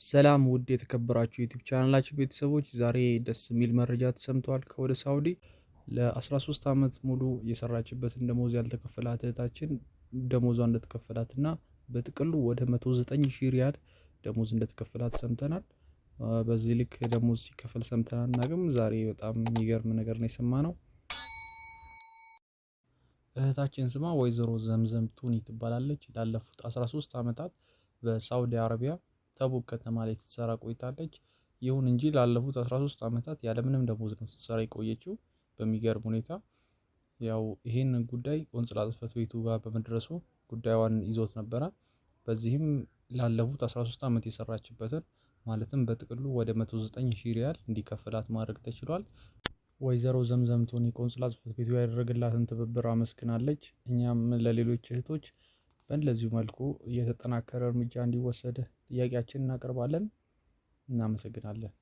ሰላም ውድ የተከበራችሁ ዩቲዩብ ቻናላችን ቤተሰቦች፣ ዛሬ ደስ የሚል መረጃ ተሰምቷል። ከወደ ሳውዲ ለ13 ዓመት ሙሉ የሰራችበትን ደሞዝ ያልተከፈላት እህታችን ደሞዟ እንደተከፈላት እና በጥቅሉ ወደ 109 ሺህ ሪያል ደሞዝ እንደተከፈላት ሰምተናል። በዚህ ልክ ደሞዝ ሲከፈል ሰምተናል እና ግን ዛሬ በጣም የሚገርም ነገር ነው የሰማነው። እህታችን ስሟ ወይዘሮ ዘምዘም ቱኒ ትባላለች። ላለፉት 13 ዓመታት በሳውዲ አረቢያ ተቡክ ከተማ ላይ ስትሰራ ቆይታለች። ይሁን እንጂ ላለፉት 13 ዓመታት ያለምንም ደሞዝ ነው ስትሰራ የቆየችው። በሚገርም ሁኔታ ያው ይሄን ጉዳይ ቆንጽላ ጽሕፈት ቤቱ ጋር በመድረሱ ጉዳዩን ይዞት ነበረ። በዚህም ላለፉት 13 ዓመት የሰራችበትን ማለትም በጥቅሉ ወደ 109 ሺህ ሪያል እንዲከፈላት ማድረግ ተችሏል። ወይዘሮ ዘምዘም ቱኒ ቆንጽላ ጽሕፈት ቤቱ ያደረገላትን ትብብር አመስግናለች። እኛም ለሌሎች እህቶች በእንደዚሁ መልኩ እየተጠናከረ እርምጃ እንዲወሰድ ጥያቄያችንን እናቀርባለን። እናመሰግናለን።